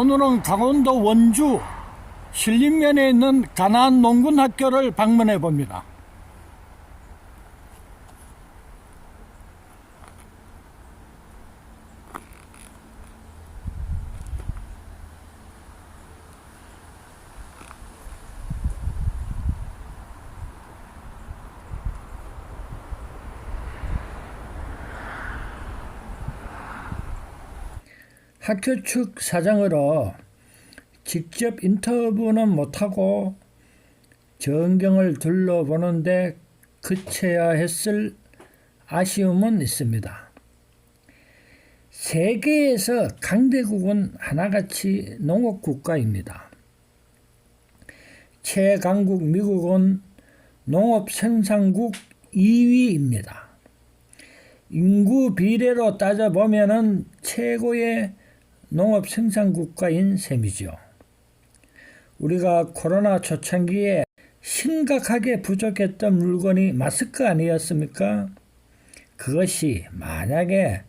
오늘은 강원도 원주 신림면에 있는 가나안 농군학교를 방문해 봅니다. 학교 측 사정으로 직접 인터뷰는 못하고 전경을 둘러보는데 그쳐야 했을 아쉬움은 있습니다. 세계에서 강대국은 하나같이 농업국가입니다. 최강국 미국은 농업생산국 2위입니다. 인구 비례로 따져보면 최고의 농업생산국가인 셈이죠. 우리가 코로나 초창기에 심각하게 부족했던 물건이 마스크 아니었습니까? 그것이 만약에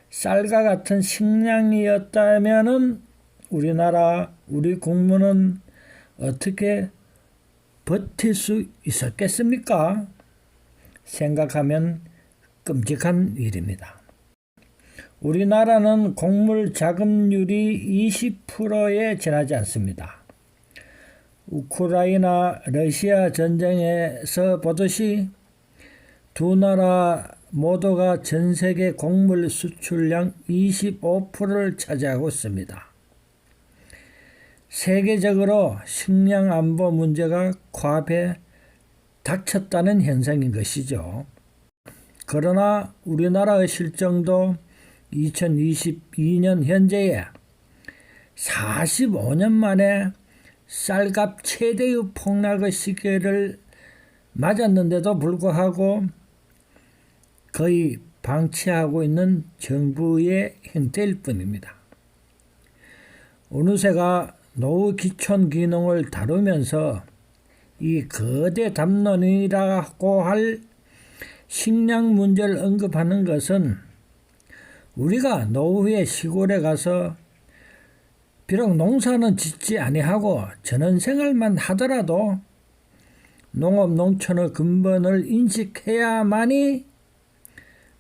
쌀과 같은 식량이었다면 우리나라, 우리 국민은 어떻게 버틸 수 있었겠습니까? 생각하면 끔찍한 일입니다. 우리나라는 곡물 자급률이 20%에 지나지 않습니다. 우크라이나 러시아 전쟁에서 보듯이 두 나라 모두가 전 세계 곡물 수출량 25%를 차지하고 있습니다. 세계적으로 식량 안보 문제가 코앞에 닥쳤다는 현상인 것이죠. 그러나 우리나라의 실정도 2022년 현재에 45년 만에 쌀값 최대의 폭락의 시기를 맞았는데도 불구하고 거의 방치하고 있는 정부의 행태일 뿐입니다. 어느새가 노후 기촌 기능을 다루면서 이 거대 담론이라고 할 식량 문제를 언급하는 것은 우리가 노후에 시골에 가서 비록 농사는 짓지 아니하고 전원생활만 하더라도 농업 농촌의 근본을 인식해야만이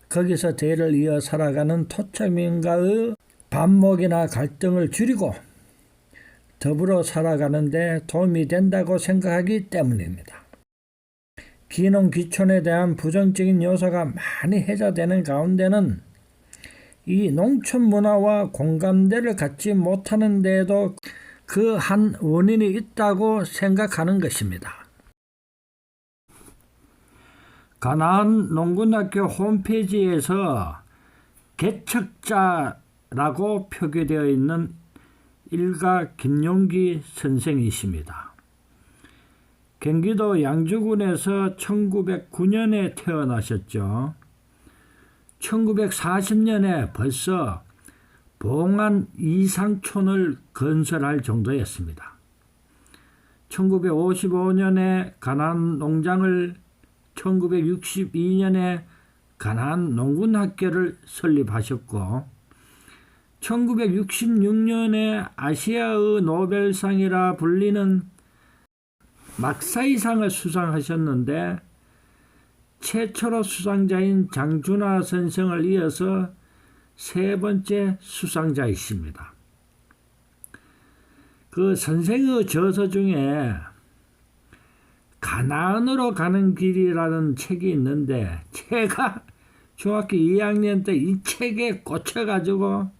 거기서 대를 이어 살아가는 토착민과의 반목이나 갈등을 줄이고 더불어 살아가는 데 도움이 된다고 생각하기 때문입니다. 기농 기촌에 대한 부정적인 요소가 많이 해소되는 가운데는 이 농촌 문화와 공감대를 갖지 못하는 데에도 그 한 원인이 있다고 생각하는 것입니다. 가나안 농군학교 홈페이지에서 개척자라고 표기되어 있는 일가 김용기 선생이십니다. 경기도 양주군에서 1909년에 태어나셨죠. 1940년에 벌써 봉안 이상촌을 건설할 정도였습니다. 1955년에 가나안 농장을, 1962년에 가나안 농군학교를 설립하셨고 1966년에 아시아의 노벨상이라 불리는 막사이상을 수상하셨는데 최초로 수상자인 장준하 선생을 이어서 세 번째 수상자이십니다. 그 선생의 저서 중에 가나안으로 가는 길이라는 책이 있는데 제가 중학교 2학년 때 이 책에 꽂혀가지고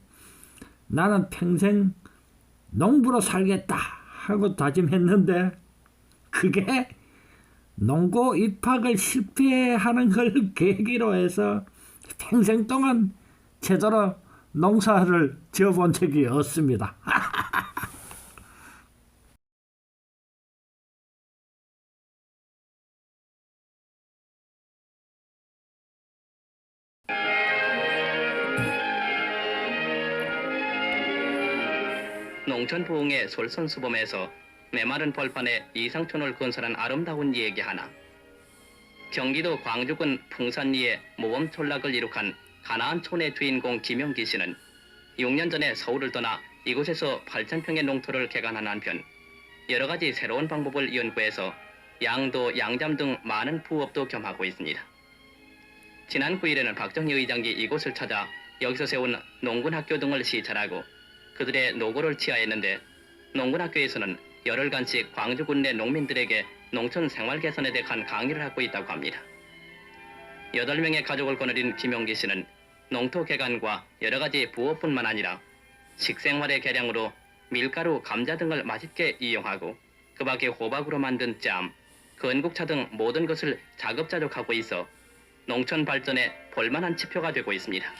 나는 평생 농부로 살겠다 하고 다짐했는데 그게 농고 입학을 실패하는 걸 계기로 해서 평생 동안 제대로 농사를 지어본 적이 없습니다. 농촌 부흥의 솔선수범에서 메마른 벌판에 이상촌을 건설한 아름다운 얘기 하나. 경기도 광주군 풍산리에 모범촌락을 이룩한 가나안촌의 주인공 김용기 씨는 6년 전에 서울을 떠나 이곳에서 8,000평의 농토를 개간한 한편 여러 가지 새로운 방법을 연구해서 양도, 양잠 등 많은 부업도 겸하고 있습니다. 지난 9일에는 박정희 의장이 이곳을 찾아 여기서 세운 농군학교 등을 시찰하고 그들의 노고를 치하했는데 농군학교에서는 열흘간씩 광주군 내 농민들에게 농촌 생활 개선에 대한 강의를 하고 있다고 합니다. 8명의 가족을 거느린 김용기 씨는 농토 개간과 여러 가지 부업뿐만 아니라 식생활의 개량으로 밀가루, 감자 등을 맛있게 이용하고 그 밖에 호박으로 만든 짬, 건국차 등 모든 것을 자급자족하고 있어 농촌 발전에 볼만한 지표가 되고 있습니다.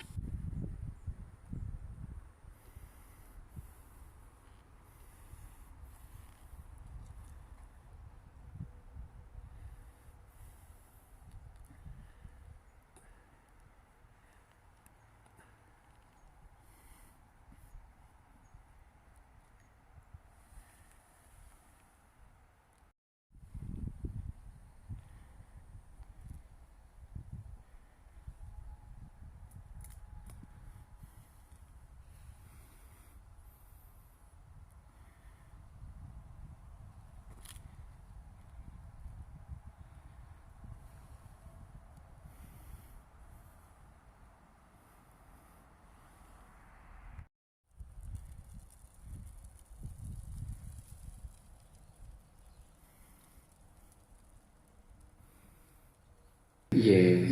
예.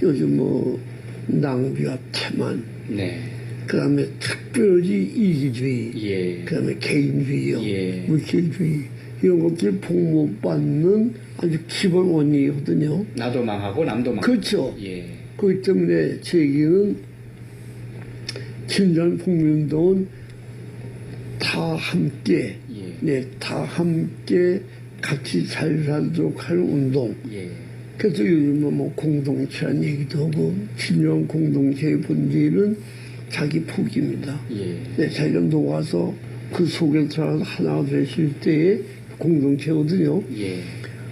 요즘 뭐 낭비와 태만, 네. 그다음에 특별히 이기주의, 예. 그다음에 개인주의요, 예. 물질주의 이런 것들이 복무받는 아주 기본 원인이거든요. 나도 망하고 남도 망하고. 그렇죠. 예. 그렇기 때문에 제 얘기는 진전 복무운동은 다 함께, 예. 네, 다 함께 같이 잘 살도록 하는 운동. 예. 그래서 요즘은 뭐 공동체라는 얘기도 하고 진정 공동체의 본질은 자기 포기입니다. 예. 네, 자기가 녹아서 그 속에 들어가서 하나가 되실 때의 공동체거든요. 예.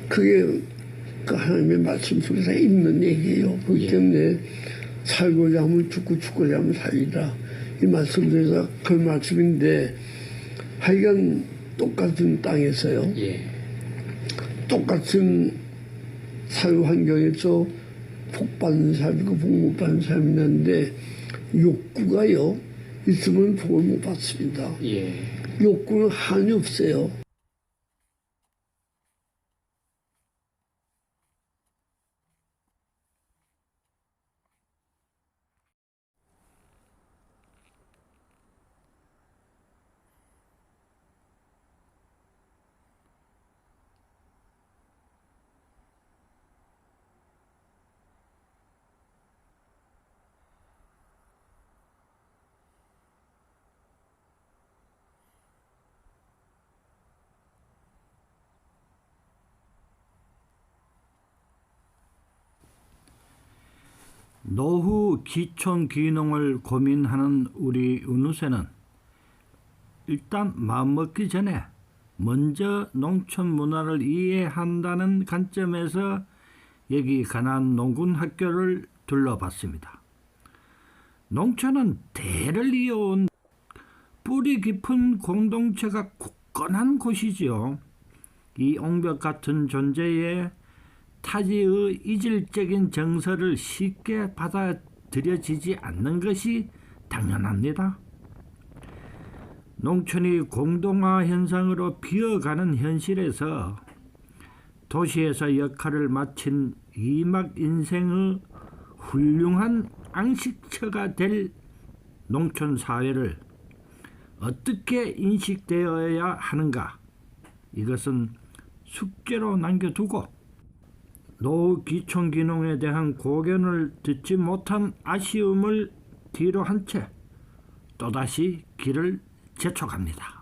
그게 그 하나님의 말씀 속에서 있는 얘기예요. 그렇기 예. 때문에 살고자 하면 죽고자 하면 살리라. 이 말씀 속에서 그 말씀인데 하여간 똑같은 땅에서요. 예. 똑같은 사회 환경에서 복 받는 삶이고 복 못 받는 삶이 있는데 욕구가요 있으면 복을 못 받습니다. 예. 욕구는 한이 없어요. 노후 기촌 귀농을 고민하는 우리 은우세는 일단 마음먹기 전에 먼저 농촌 문화를 이해한다는 관점에서 여기 가난 농군 학교를 둘러봤습니다. 농촌은 대를 이어온 뿌리 깊은 공동체가 굳건한 곳이지요. 이 옹벽 같은 존재에 타지의 이질적인 정서를 쉽게 받아들여지지 않는 것이 당연합니다. 농촌이 공동화 현상으로 비어가는 현실에서 도시에서 역할을 마친 이막 인생의 훌륭한 앙식처가 될 농촌 사회를 어떻게 인식되어야 하는가? 이것은 숙제로 남겨두고 노후 기촌기농에 대한 고견을 듣지 못한 아쉬움을 뒤로 한 채 또다시 길을 재촉합니다.